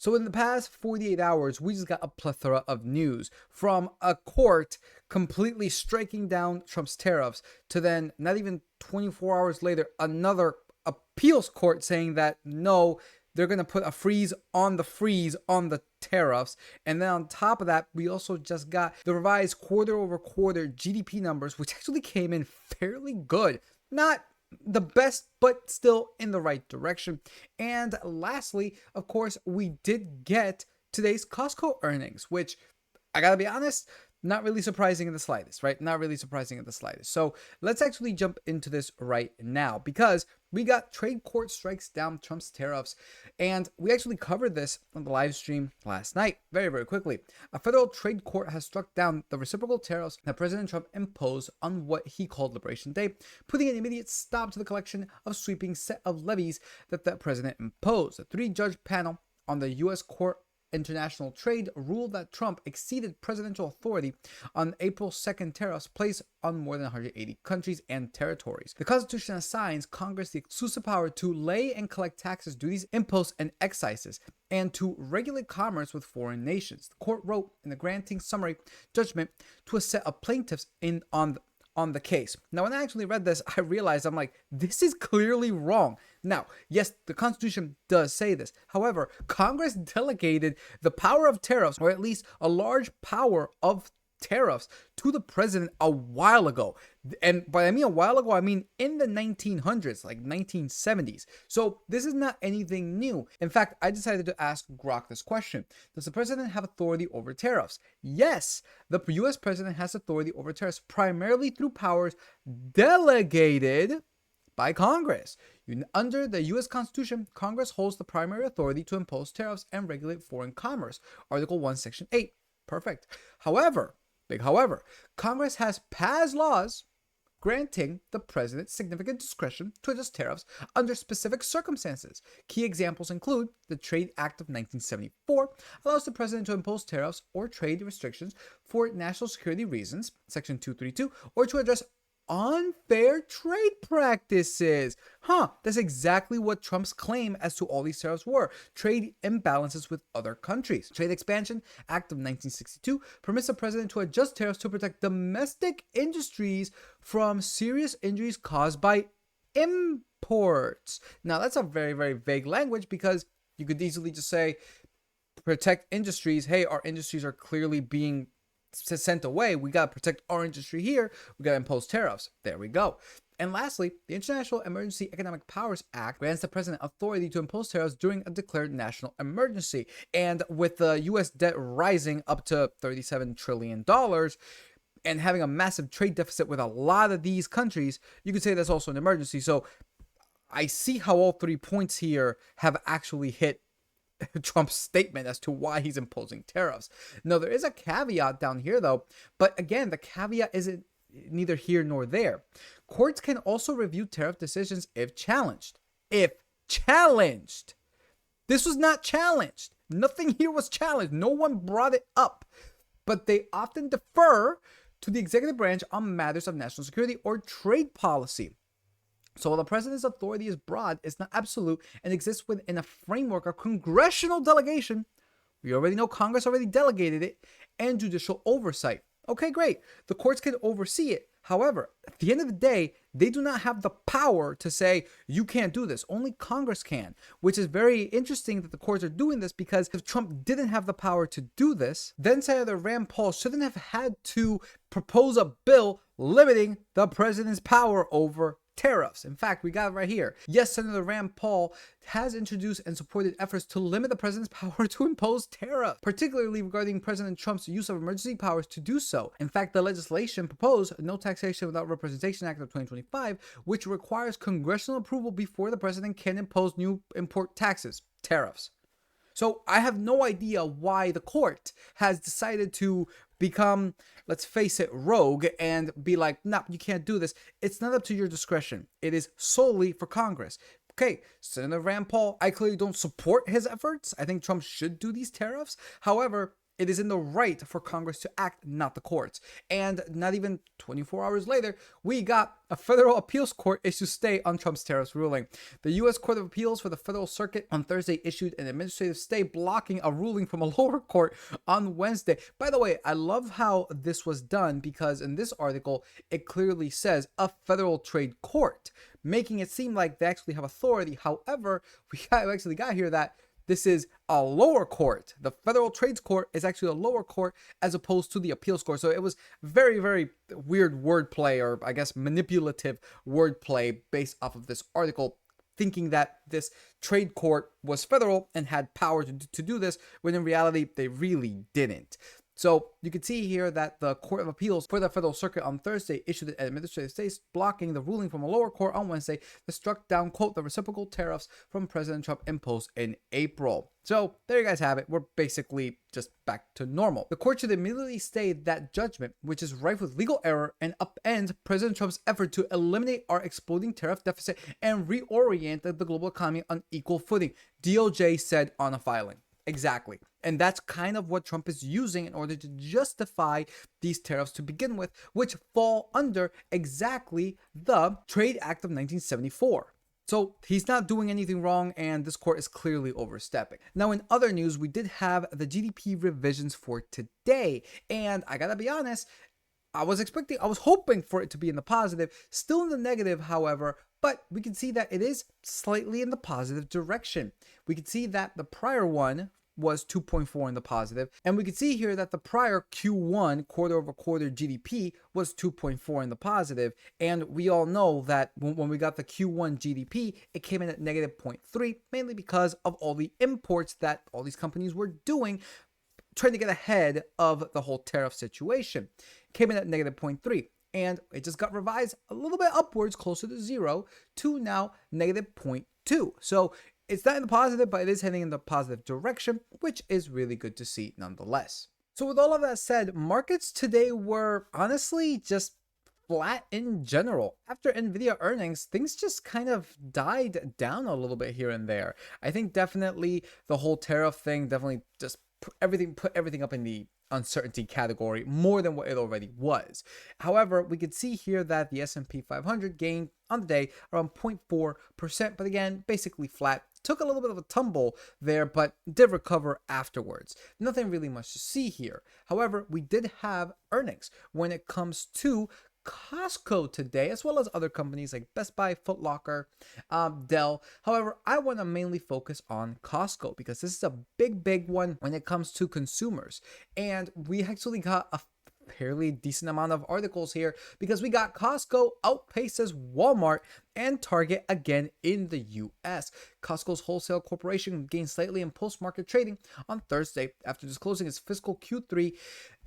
So in the past 48 hours, we just got a plethora of news from a court completely striking down Trump's tariffs to then not even 24 hours later, another appeals court saying that no, they're going to put a freeze on the tariffs. And then on top of that, we also just got the revised quarter over quarter GDP numbers, which actually came in fairly good. Not the best, but still in the right direction. And lastly, of course, we did get today's Costco earnings, which I gotta be honest, not really surprising in the slightest, right? Not really surprising in the slightest. So let's actually jump into this right now because we got trade court strikes down Trump's tariffs, and we actually covered this on the live stream last night very, very quickly. A federal trade court has struck down the reciprocal tariffs that President Trump imposed on what he called Liberation Day, putting an immediate stop to the collection of sweeping set of levies that the president imposed. A three-judge panel on the U.S. Court International Trade ruled that Trump exceeded presidential authority on April 2nd tariffs placed on more than 180 countries and territories. The Constitution assigns Congress the exclusive power to lay and collect taxes, duties, imposts, and excises, and to regulate commerce with foreign nations. The court wrote in the granting summary judgment to a set of plaintiffs on the case. Now, when I actually read this, I realized I'm like, this is clearly wrong. Now, yes, the Constitution does say this. However, Congress delegated the power of tariffs, or at least a large power of tariffs, to the president a while ago. And by I mean a while ago, I mean in the 1900s, like 1970s. So this is not anything new. In fact, I decided to ask Grok this question. Does the president have authority over tariffs? Yes, the US president has authority over tariffs primarily through powers delegated by Congress. Under the U.S. Constitution, Congress holds the primary authority to impose tariffs and regulate foreign commerce. Article 1, Section 8. Perfect. However, big however, Congress has passed laws granting the president significant discretion to adjust tariffs under specific circumstances. Key examples include the Trade Act of 1974 allows the president to impose tariffs or trade restrictions for national security reasons, Section 232, or to address unfair trade practices. That's exactly what Trump's claim as to all these tariffs were. Trade imbalances with other countries. Trade Expansion Act of 1962 permits the president to adjust tariffs to protect domestic industries from serious injuries caused by imports. Now, that's a very, very vague language because you could easily just say, protect industries. Hey, our industries are clearly being sent away. We got to protect our industry here. We got to impose tariffs. There we go. And lastly, the International Emergency Economic Powers Act grants the president authority to impose tariffs during a declared national emergency. And with the U.S. debt rising up to $37 trillion and having a massive trade deficit with a lot of these countries, you could say that's also an emergency. So I see how all 3 points here have actually hit Trump's statement as to why he's imposing tariffs. Now, there is a caveat down here, though, but again, the caveat isn't neither here nor there. Courts can also review tariff decisions if challenged. If challenged. This was not challenged. Nothing here was challenged. No one brought it up. But they often defer to the executive branch on matters of national security or trade policy. So while the president's authority is broad, it's not absolute and exists within a framework of congressional delegation. We already know Congress already delegated it, and judicial oversight. Okay, great. The courts can oversee it. However, at the end of the day, they do not have the power to say, you can't do this. Only Congress can, which is very interesting that the courts are doing this, because if Trump didn't have the power to do this, then Senator Rand Paul shouldn't have had to propose a bill limiting the president's power over tariffs. In fact, we got it right here. Yes, Senator Rand Paul has introduced and supported efforts to limit the president's power to impose tariffs, particularly regarding President Trump's use of emergency powers to do so. In fact, the legislation proposed No Taxation Without Representation Act of 2025, which requires congressional approval before the president can impose new import taxes, tariffs. So I have no idea why the court has decided to become, let's face it, rogue and be like, no, you can't do this. It's not up to your discretion. It is solely for Congress. Okay, Senator Rand Paul, I clearly don't support his efforts. I think Trump should do these tariffs. However, It is in the right for Congress to act, not the courts. And not even 24 hours later, we got a federal appeals court issue stay on Trump's tariffs ruling. The U.S. Court of Appeals for the Federal Circuit on Thursday issued an administrative stay blocking a ruling from a lower court on Wednesday. By the way, I love how this was done because in this article, it clearly says a federal trade court, making it seem like they actually have authority. However, we actually got here that this is a lower court. The Federal Trades Court is actually a lower court as opposed to the appeals court. So it was very, very weird wordplay, or I guess manipulative wordplay based off of this article, thinking that this trade court was federal and had power to do this, when in reality, they really didn't. So you can see here that the Court of Appeals for the Federal Circuit on Thursday issued an administrative stay blocking the ruling from a lower court on Wednesday that struck down, quote, the reciprocal tariffs from President Trump imposed in April. So there you guys have it. We're basically just back to normal. The court should immediately stay that judgment, which is rife with legal error, and upend President Trump's effort to eliminate our exploding tariff deficit and reorient the global economy on equal footing, DOJ said on a filing. Exactly. And that's kind of what Trump is using in order to justify these tariffs to begin with, which fall under exactly the Trade Act of 1974. So he's not doing anything wrong, and this court is clearly overstepping. Now, in other news, we did have the GDP revisions for today, and I gotta be honest, I was hoping for it to be in the positive, still in the negative, however, but we can see that it is slightly in the positive direction. We can see that the prior one was 2.4 in the positive, and we can see here that the prior Q1 quarter-over-quarter GDP was 2.4 in the positive, and we all know that when we got the Q1 GDP, it came in at negative 0.3, mainly because of all the imports that all these companies were doing, trying to get ahead of the whole tariff situation. It came in at negative 0.3. And it just got revised a little bit upwards, closer to 0, to now negative 0.2. So it's not in the positive, but it is heading in the positive direction, which is really good to see nonetheless. So with all of that said, markets today were honestly just flat in general. After Nvidia earnings, things just kind of died down a little bit here and there. I think definitely the whole tariff thing definitely just put everything up in the uncertainty category more than what it already was. However, we could see here that the S&P 500 gained on the day around 0.4%, but again, basically flat. Took a little bit of a tumble there, but did recover afterwards. Nothing really much to see here. However, we did have earnings when it comes to Costco today, as well as other companies like Best Buy, Foot Locker, Dell. However, I want to mainly focus on Costco because this is a big one when it comes to consumers. And we actually got a fairly decent amount of articles here because we got Costco outpaces Walmart and Target again in the US. Costco's wholesale corporation gained slightly in post-market trading on Thursday after disclosing its fiscal Q3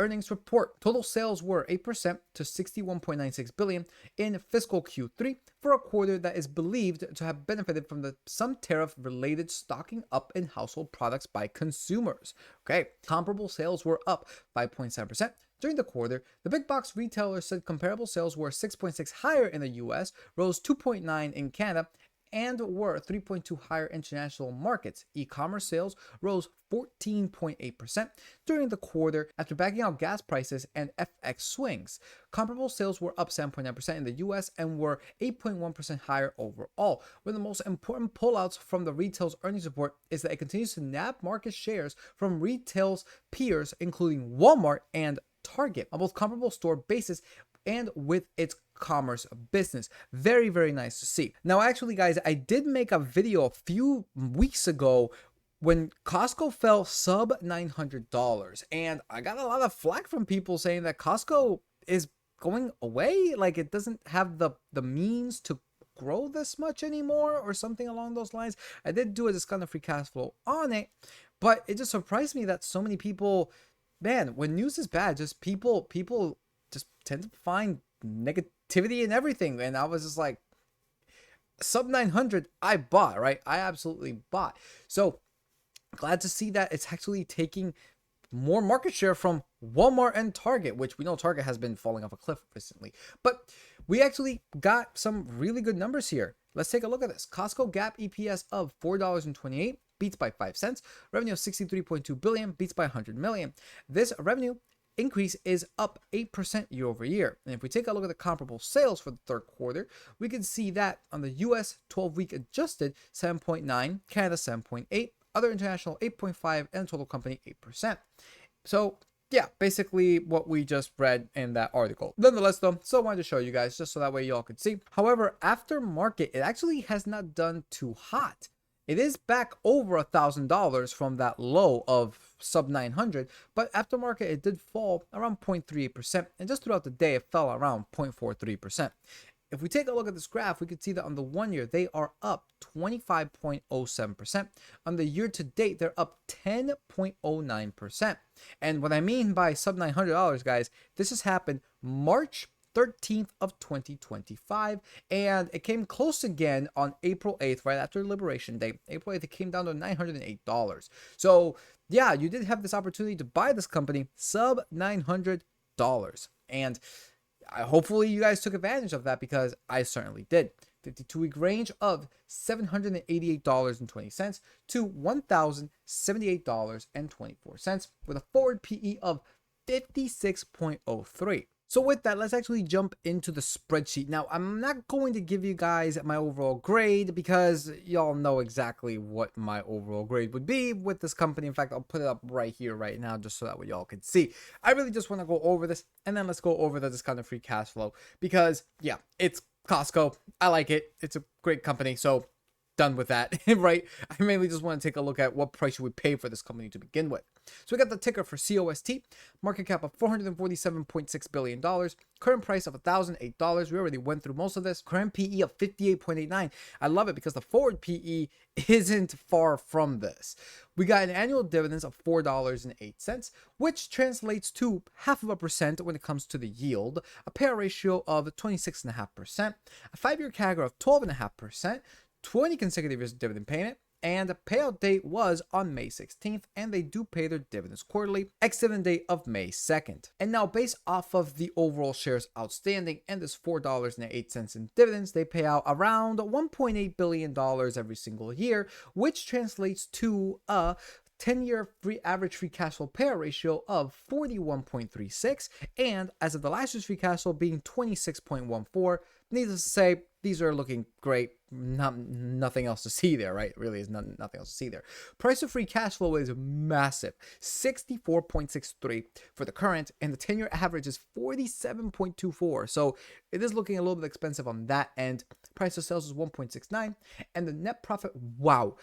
earnings report. Total sales were 8% to $61.96 billion in fiscal Q3 for a quarter that is believed to have benefited from some tariff-related stocking up in household products by consumers. Okay, comparable sales were up 5.7%. During the quarter, the big box retailer said comparable sales were 6.6 higher in the US, rose 2.9 in Canada, and were 3.2 higher in international markets. E-commerce sales rose 14.8% during the quarter after backing out gas prices and FX swings. Comparable sales were up 7.9% in the US and were 8.1% higher overall. One of the most important pullouts from the retail's earnings report is that it continues to nab market shares from retail's peers, including Walmart and Target, on both comparable store basis and with its commerce business. Very, very nice to see. Now, actually, guys, I did make a video a few weeks ago when Costco fell sub $900, and I got a lot of flack from people saying that Costco is going away, like it doesn't have the means to grow this much anymore or something along those lines. I did do a discounted free cash flow on it, but it just surprised me that so many people, man, when news is bad, just people just tend to find negativity in everything. And I was just like, sub 900, I bought, right? I absolutely bought. So glad to see that it's actually taking more market share from Walmart and Target, which we know Target has been falling off a cliff recently. But we actually got some really good numbers here. Let's take a look at this. Costco GAAP EPS of $4.28. beats by 5 cents. Revenue of 63.2 billion beats by 100 million. This revenue increase is up 8% year over year. And if we take a look at the comparable sales for the third quarter, we can see that on the US 12-week adjusted 7.9, Canada 7.8, other international 8.5, and total company 8%. So yeah, basically what we just read in that article. Nonetheless though, still wanted to show you guys just so that way y'all could see. However, after market, it actually has not done too hot. It is back over $1,000 from that low of sub 900, but aftermarket it did fall around 0.38%, and just throughout the day it fell around 0.43%. If we take a look at this graph, we can see that on the 1 year they are up 25.07%. On the year to date, they're up 10.09%. And what I mean by sub $900, guys, this has happened March 13th of 2025, and it came close again on April 8th, right after Liberation Day. April 8th, it came down to $908. So yeah, you did have this opportunity to buy this company sub $900, and hopefully you guys took advantage of that, because I certainly did. 52-week range of $788.20 to $1,078.24 with a forward PE of 56.03. So with that, let's actually jump into the spreadsheet. Now, I'm not going to give you guys my overall grade, because y'all know exactly what my overall grade would be with this company. In fact, I'll put it up right here, right now, just so that way y'all can see. I really just want to go over this, and then let's go over the discounted free cash flow, because yeah, it's Costco. I like it. It's a great company. So done with that, right? I mainly just want to take a look at what price you would pay for this company to begin with. So we got the ticker for COST, market cap of $447.6 billion, current price of $1,008. We already went through most of this. Current PE of 58.89. I love it because the forward PE isn't far from this. We got an annual dividends of $4.08, which translates to 0.5% when it comes to the yield, a payout ratio of 26.5%, a 5-year CAGR of 12.5%, 20 consecutive years of dividend payment, and the payout date was on May 16th, and they do pay their dividends quarterly, ex-dividend date of May 2nd. And now, based off of the overall shares outstanding and this $4.08 in dividends, they pay out around $1.8 billion every single year, which translates to a 10-year average free cash flow payout ratio of 41.36, and as of the last year's free cash flow being 26.14. Needless to say, these are looking great. Nothing else to see there, right? Really is nothing else to see there. Price of free cash flow is massive, 64.63 for the current, and the 10-year average is 47.24. So it is looking a little bit expensive on that end. Price of sales is 1.69, and the net profit, wow.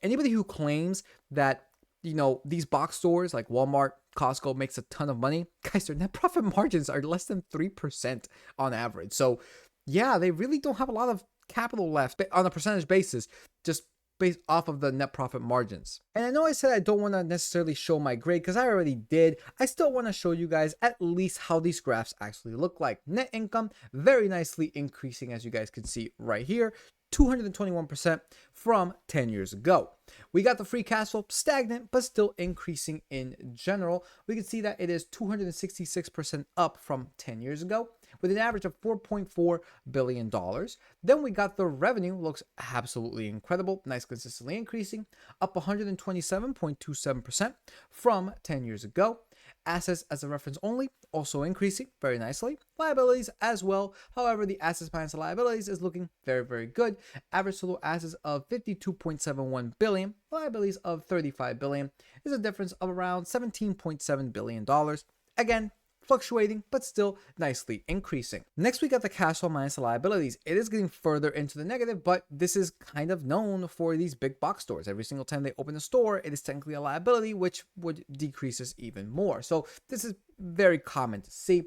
Anybody who claims that, you know, these box stores like Walmart, Costco makes a ton of money, guys, their net profit margins are less than 3% on average. So yeah, they really don't have a lot of capital left on a percentage basis, just based off of the net profit margins. And I know I said I don't want to necessarily show my grade, because I already did. I still want to show you guys at least how these graphs actually look like. Net income very nicely increasing, as you guys can see right here, 221% from 10 years ago. We got the free cash flow stagnant, but still increasing in general. We can see that it is 266% up from 10 years ago, with an average of $4.4 billion. Then we got the revenue, looks absolutely incredible, nice, consistently increasing, up 127.27% from 10 years ago. Assets as a reference only, also increasing very nicely. Liabilities as well. However, the assets minus the liabilities is looking very, very good. Average total assets of 52.71 billion, liabilities of 35 billion, is a difference of around $17.7 billion. Again, fluctuating, but still nicely increasing. Next, we got the cash flow minus the liabilities. It is getting further into the negative, but this is kind of known for these big box stores. Every single time they open a store, it is technically a liability, which would decreases even more. So this is very common to see.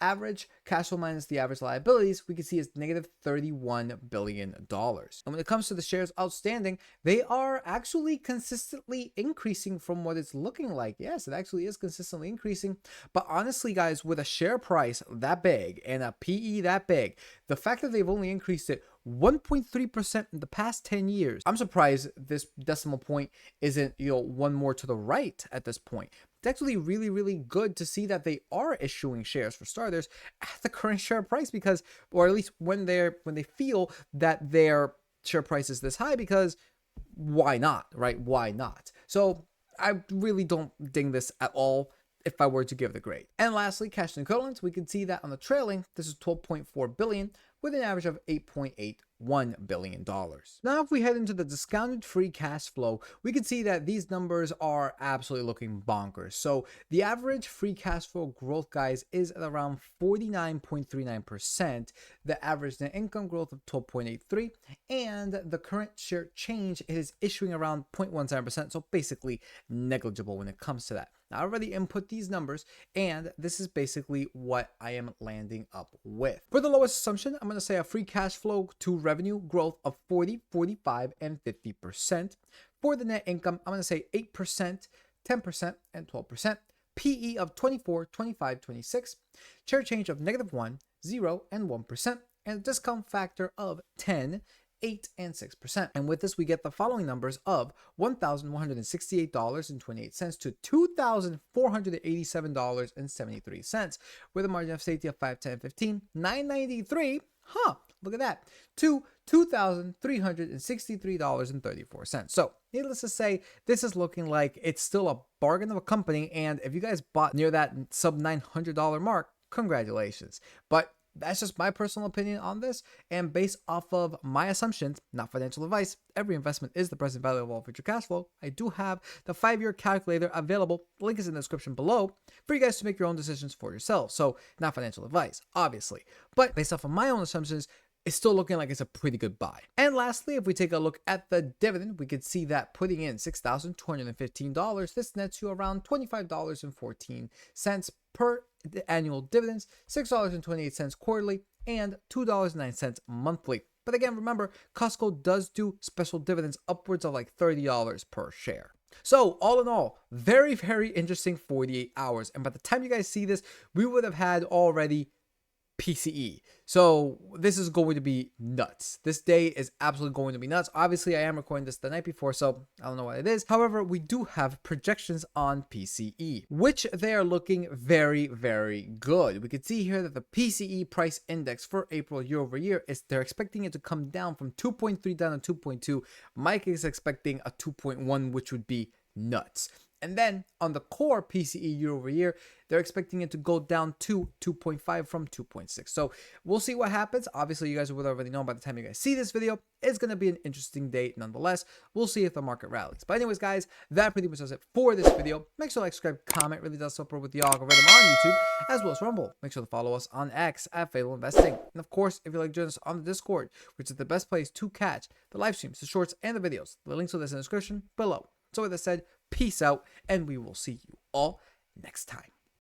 Average cash flow minus the average liabilities, we can see is negative $31 billion. And when it comes to the shares outstanding, they are actually consistently increasing from what it's looking like. Yes, it actually is consistently increasing. But honestly, guys, with a share price that big and a PE that big, the fact that they've only increased it 1.3% in the past 10 years, I'm surprised this decimal point isn't, one more to the right at this point. It's actually really, really good to see that they are issuing shares, for starters, at the current share price, because, or at least when they feel that their share price is this high, because why not, right? Why not? So I really don't ding this at all if I were to give the grade. And lastly, cash and equivalents, we can see that on the trailing, this is 12.4 billion with an average of $8.81 billion. Now, if we head into the discounted free cash flow, we can see that these numbers are absolutely looking bonkers. So the average free cash flow growth, guys, is at around 49.39%, the average net income growth of 12.83%, and the current share change is issuing around 0.17%, so basically negligible when it comes to that. Now, I already input these numbers, and this is basically what I am landing up with. For the lowest assumption, I'm going to say a free cash flow to revenue growth of 40, 45, and 50%. For the net income, I'm going to say 8%, 10%, and 12%. PE of 24, 25, 26. Share change of -1, 0, and 1%. And a discount factor of 10, 8, and 6%. And with this, we get the following numbers of $1,168.28 to $2,487.73, with a margin of safety of 5, 10, 15, 993. Look at that, to $2,363.34. So needless to say, this is looking like it's still a bargain of a company. And if you guys bought near that sub $900 mark, congratulations. But that's just my personal opinion on this, and based off of my assumptions, not financial advice. Every investment is the present value of all future cash flow. I do have the 5-year calculator available. The link is in the description below for you guys to make your own decisions for yourselves. So not financial advice, obviously, but based off of my own assumptions, it's still looking like it's a pretty good buy. And lastly, if we take a look at the dividend, we could see that putting in $6,215, this nets you around $25.14 per annual dividends, $6.28 quarterly, and $2.09 monthly. But again, remember, Costco does do special dividends upwards of like $30 per share. So all in all, very, very interesting 48 hours. And by the time you guys see this, we would have had already PCE. So this is going to be nuts. This day is absolutely going to be nuts. Obviously, I am recording this the night before, so I don't know what it is. However, we do have projections on PCE, which they are looking very, very good. We can see here that the PCE price index for April year over year they're expecting it to come down from 2.3 down to 2.2. Mike is expecting a 2.1, which would be nuts. And then on the core PCE year over year, they're expecting it to go down to 2.5 from 2.6. So we'll see what happens. Obviously, you guys would already know by the time you guys see this video. It's going to be an interesting day nonetheless. We'll see if the market rallies. But anyways, guys, that pretty much does it for this video. Make sure to like, subscribe, comment. Really does support with the algorithm on YouTube as well as Rumble. Make sure to follow us on X at Fatal Investing. And of course, if you'd like to join us on the Discord, which is the best place to catch the live streams, the shorts, and the videos. The links to this in the description below. So with that said, peace out, and we will see you all next time.